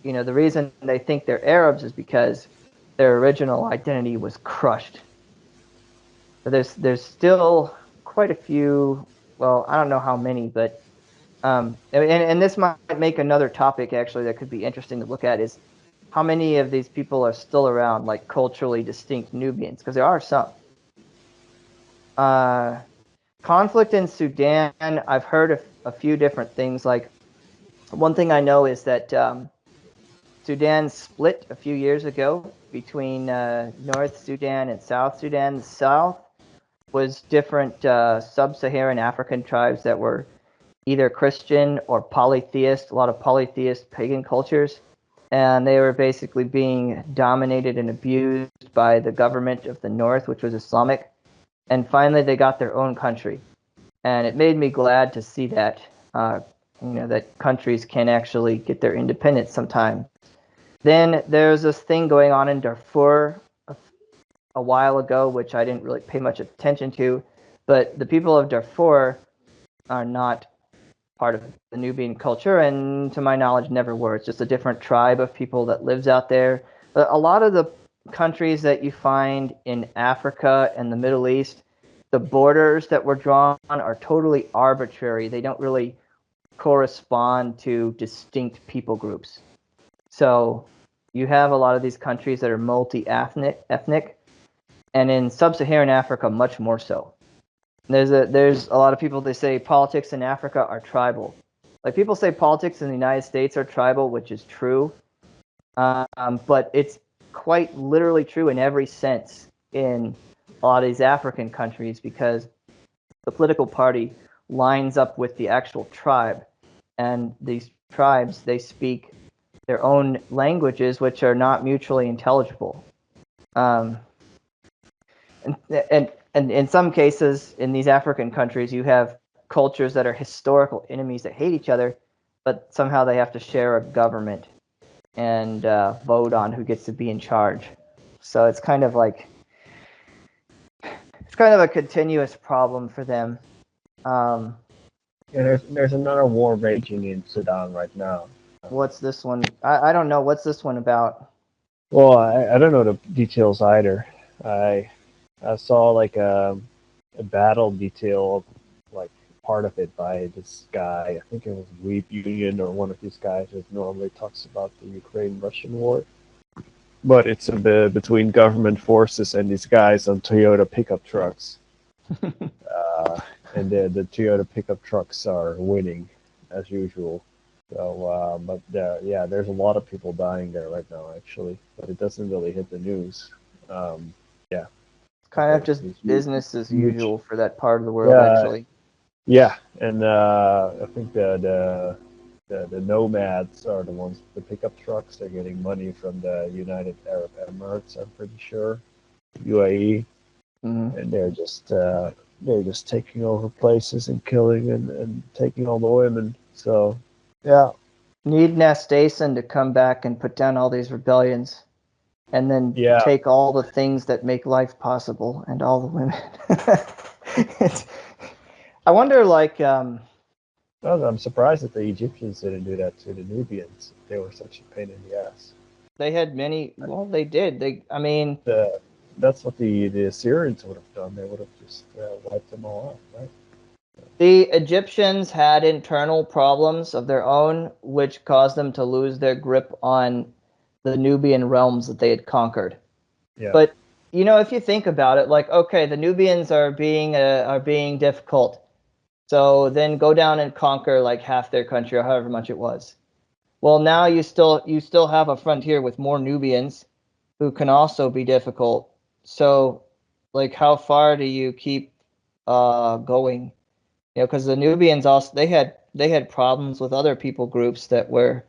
the reason they think they're Arabs is because their original identity was crushed. But there's still quite a few. Well, I don't know how many, but and this might make another topic actually that could be interesting to look at, is how many of these people are still around, like culturally distinct Nubians, because there are some. Uh, Conflict in Sudan, I've heard a few different things. Like, one thing I know is that Sudan split a few years ago between North Sudan and South Sudan. The South was different sub-Saharan African tribes that were either Christian or polytheist, a lot of polytheist pagan cultures. And they were basically being dominated and abused by the government of the North, which was Islamic. And finally, they got their own country. And it made me glad to see that. that countries can actually get their independence sometime. Then there's this thing going on in Darfur a while ago, which I didn't really pay much attention to, but the people of Darfur are not part of the Nubian culture, and to my knowledge, never were. It's just a different tribe of people that lives out there. But a lot of the countries that you find in Africa and the Middle East, the borders that were drawn are totally arbitrary. They don't really correspond to distinct people groups. So you have a lot of these countries that are multi-ethnic, and in sub-Saharan Africa, much more so. There's a lot of people, they say politics in Africa are tribal. Like, people say politics in the United States are tribal, which is true, but it's quite literally true in every sense in a lot of these African countries, because the political party lines up with the actual tribe, and these tribes, they speak their own languages, which are not mutually intelligible. Um, and in some cases, in these African countries, you have cultures that are historical enemies that hate each other, but somehow they have to share a government and vote on who gets to be in charge. So it's kind of a continuous problem for them. Yeah, there's another war raging in Sudan right now. What's this one? I don't know. What's this one about? Well, I don't know the details either. I I saw like a battle detail of like part of it by this guy. I think it was Weep Union or one of these guys that normally talks about the Ukraine-Russian war. But it's a bit between government forces and these guys on Toyota pickup trucks. And the Toyota pickup trucks are winning as usual. So, but yeah, there's a lot of people dying there right now, actually, but it doesn't really hit the news. Yeah, Kind of just these business as huge, usual for that part of the world, yeah, actually. yeah, and I think the nomads are the ones with the pickup trucks. They're getting money from the United Arab Emirates, I'm pretty sure, UAE, Mm-hmm. and they're just taking over places and killing and taking all the women. So, yeah, Need Nastasen to come back and put down all these rebellions, and then yeah. take all the things that make life possible and all the women. It's, I wonder, Well, I'm surprised that the Egyptians didn't do that to the Nubians. They were such a pain in the ass. they had many. Well, they did. I mean, The, that's what the Assyrians would have done. They would have just wiped them all out, right? the Egyptians had internal problems of their own, which caused them to lose their grip on the Nubian realms that they had conquered. Yeah, But if you think about it, like, okay, the Nubians are being difficult, so then go down and conquer like half their country or however much it was. Well, now you still have a frontier with more Nubians who can also be difficult. So, like, how far do you keep going? Because the Nubians also they had problems with other people groups that were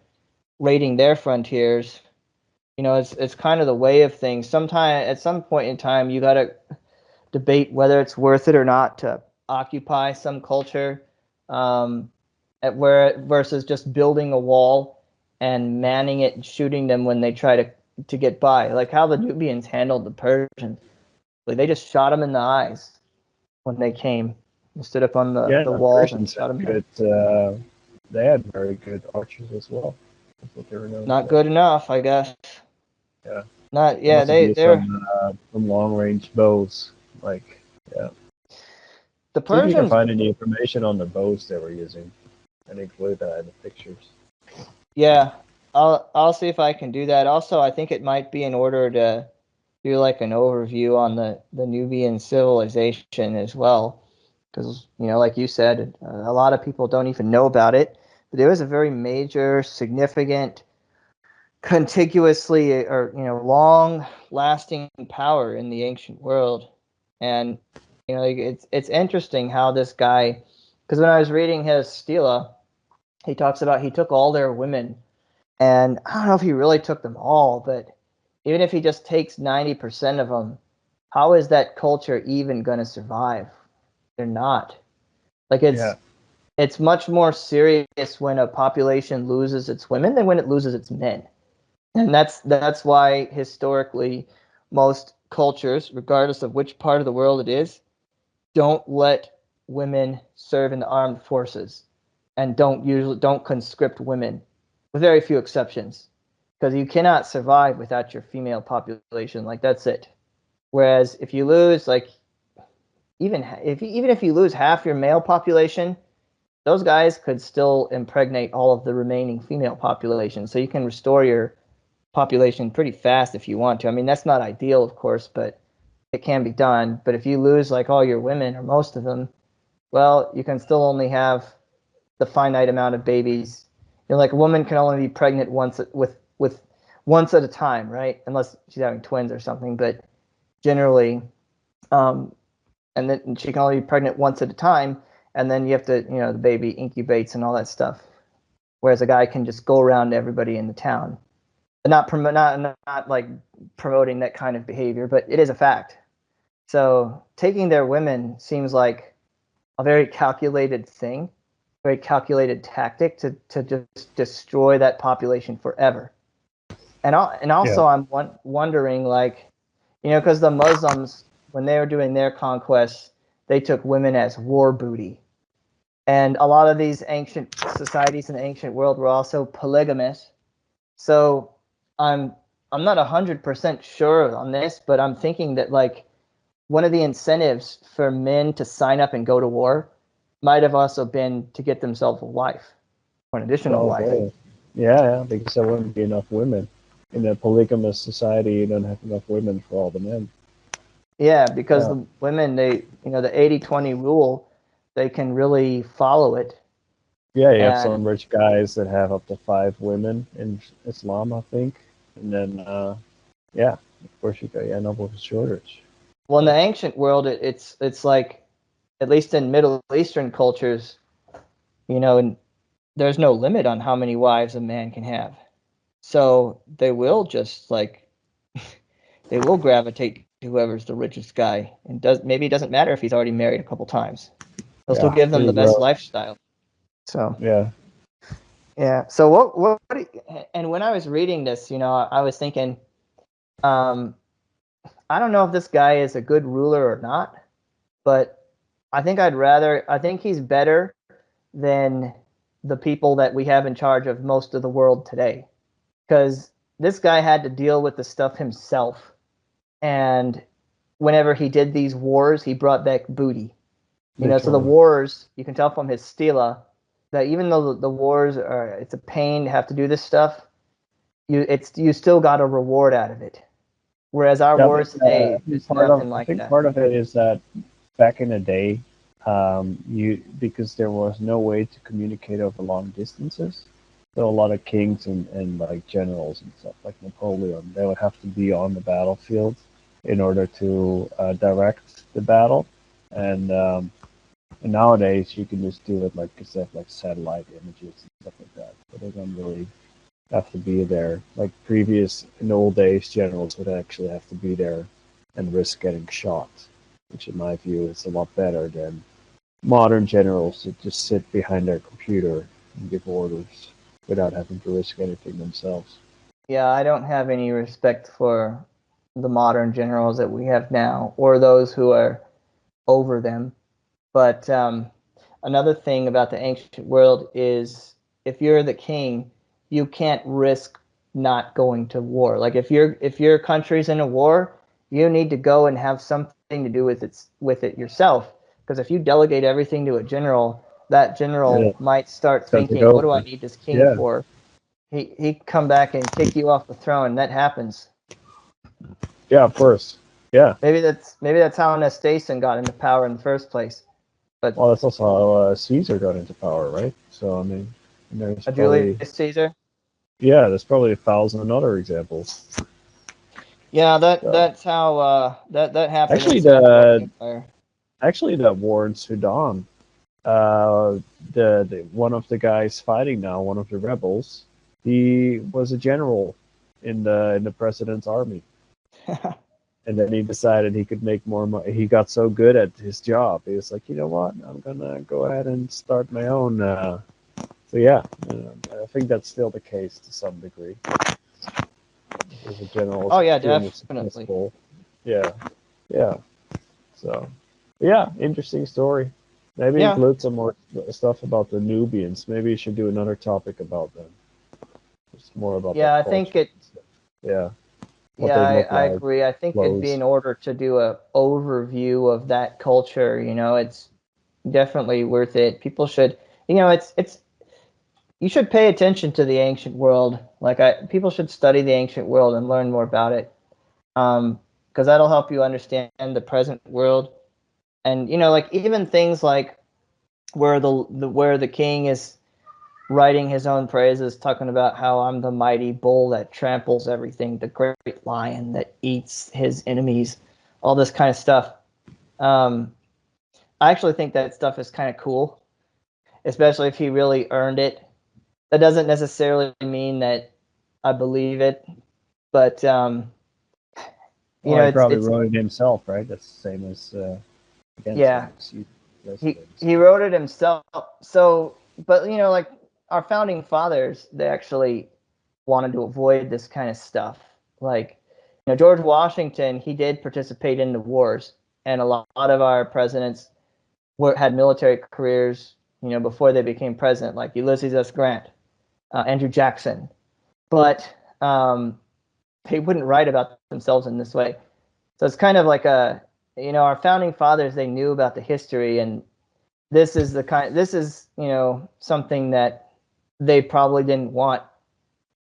raiding their frontiers. It's kind of the way of things. Sometime at some point in time, you gotta debate whether it's worth it or not to occupy some culture, at where versus just building a wall and manning it and shooting them when they try to get by. Like how the Nubians handled the Persians. Like they just shot them in the eyes when they came. They stood up on the, yeah. the The walls and Persians shot them. had good. They had very good archers as well. That's what they were known Not for. good enough, I guess. Yeah, Not they yeah. must have used They're some long range bows. Like, yeah. the See if you can Persians. find any information on the bows they were using and include that in the pictures. Yeah, I'll see if I can do that. Also, I think it might be in order to do like an overview on the Nubian civilization as well, because like you said, a lot of people don't even know about it. But there was a very major, significant, contiguously or long-lasting power in the ancient world, and like, it's interesting how this guy, because when I was reading his Stela, he talks about he took all their women, and I don't know if he really took them all, but even if he just takes 90% of them, how is that culture even going to survive? They're not. Like Yeah, it's much more serious when a population loses its women than when it loses its men. And that's why historically most cultures, regardless of which part of the world it is, don't let women serve in the armed forces and don't conscript women, with very few exceptions, because you cannot survive without your female population. Like that's it. Whereas if you lose like even if you lose half your male population, those guys could still impregnate all of the remaining female population. So you can restore your population pretty fast if you want to. I mean, that's not ideal, of course, but it can be done. But if you lose like all your women or most of them, well, you can still only have the finite amount of babies. You know, like a woman can only be pregnant with once at a time, right? Unless she's having twins or something. But generally, um, and then she can only be pregnant once at a time, and then you have to, the baby incubates and all that stuff. Whereas a guy can just go around to everybody in the town, not like promoting that kind of behavior, but it is a fact. So taking their women seems like a very calculated thing, very calculated tactic to just destroy that population forever. And Yeah. also I'm wondering, like, because the Muslims, when they were doing their conquests, they took women as war booty. And a lot of these ancient societies in the ancient world were also polygamous. So I'm I'm not 100% sure on this, but I'm thinking that like one of the incentives for men to sign up and go to war might have also been to get themselves a wife, or an additional wife. Probably. Yeah, because there wouldn't be enough women. In a polygamous society, you don't have enough women for all the men. Yeah, because Yeah. the women, the 80-20 rule, they can really follow it. Yeah, you have And some rich guys that have up to 5 women in Islam, I think. And then, yeah, of course you end up with a shortage. well, in the So, ancient world, it's like, at least in Middle Eastern cultures, and there's no limit on how many wives a man can have. So they will just like they will gravitate to whoever's the richest guy, and maybe it doesn't matter if he's already married a couple times. They'll still yeah, give them there the you best go. lifestyle. So Yeah. yeah. So what and when I was reading this, I was thinking, um, I don't know if this guy is a good ruler or not, but I think he's better than the people that we have in charge of most of the world today. Because this guy had to deal with the stuff himself. And whenever he did these wars, he brought back booty. So the Literally. wars, you can tell from his stela that even though the wars it's a pain to have to do this stuff, you still got a reward out of it. Whereas our Yeah, I think wars today, there's nothing I like think that. part of it is that back in the day, you because there was no way to communicate over long distances. So a lot of kings and like generals and stuff like Napoleon, they would have to be on the battlefield in order to direct the battle. And nowadays you can just do it like instead of like satellite images and stuff like that. So they don't really have to be there. Like previous in the old days, generals would actually have to be there and risk getting shot, which in my view is a lot better than modern generals that just sit behind their computer and give orders without having to risk anything themselves. Yeah, I don't have any respect for the modern generals that we have now or those who are over them. But another thing about the ancient world is if you're the king, you can't risk not going to war. Like if your country's in a war, you need to go and have something to do with it yourself. Because if you delegate everything to a general, that Yeah, general might start does it thinking, "What do I over? need this king Yeah, for?" He come back and kick you off the throne. That happens. yeah, of course. Yeah. Maybe that's how Nastasen got into power in the first place. But Well, that's also how Caesar got into power, right? So I mean, there's Julius probably Caesar. there's probably 1,000 other examples. Yeah, that So that's how that happened actually, inside the Roman Empire. that war in Sudan, uh, the one of the guys fighting now, one of the rebels, he was a general in the president's army. And then he decided he could make more money. He got so good at his job, he was like, you know what, I'm gonna go ahead and start my own. So yeah, I think that's still the case to some degree. There's a general Oh yeah, extremely definitely. successful. Yeah, yeah. So yeah, interesting story. Maybe Yeah. include some more stuff about the Nubians. Maybe you should do another topic about them. Just more about their Yeah, I think culture. it. Yeah, what Yeah, they look I like, agree. I think it'd be clothes. in order to do a overview of that culture. It's definitely worth it. People should. It's you should pay attention to the ancient world. People should study the ancient world and learn more about it. Because that'll help you understand the present world. And like even things like where the king is writing his own praises, talking about how I'm the mighty bull that tramples everything, the great lion that eats his enemies, all this kind of stuff. Um, I actually think that stuff is kind of cool, especially if he really earned it. That doesn't necessarily mean that I believe it, but Well, he probably it's wrote it himself, right? That's the same as again, same yeah. as you he yesterday. he wrote it himself. So, but like our founding fathers, they actually wanted to avoid this kind of stuff. Like, George Washington, he did participate in the wars, and a lot of our presidents had military careers, before they became president, like Ulysses S. Grant, Andrew Jackson. But they wouldn't write about themselves in this way. So it's kind of like our founding fathers, they knew about the history, and this is something that they probably didn't want.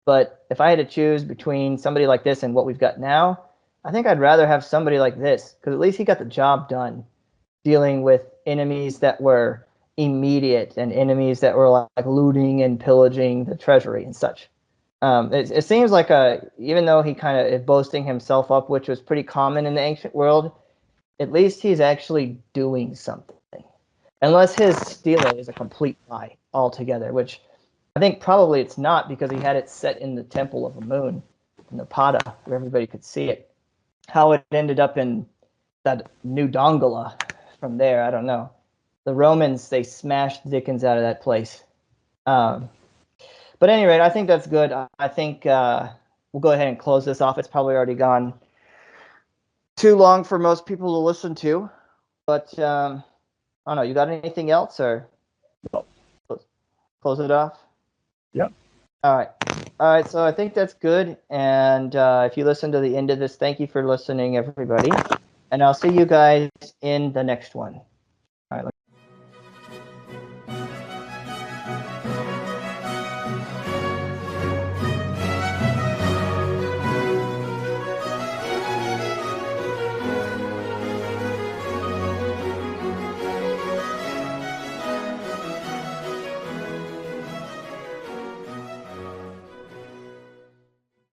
But if I had to choose between somebody like this and what we've got now, I think I'd rather have somebody like this, because at least he got the job done, dealing with enemies that were immediate and enemies that were like looting and pillaging the treasury and such. It seems like even though he kind of is boasting himself up, which was pretty common in the ancient world, at least he's actually doing something. Unless his Stela is a complete lie altogether, which I think probably it's not, because he had it set in the Temple of the Moon in Napata where everybody could see it. How it ended up in that New Dongola from there, I don't know. The Romans, they smashed Dickens out of that place. Um, but at any rate, I think that's good. I think we'll go ahead and close this off. It's probably already gone too long for most people to listen to. But I don't know. You got anything else, or close it off? Yep. All right. All right. So I think that's good. And if you listen to the end of this, thank you for listening, everybody. And I'll see you guys in the next one.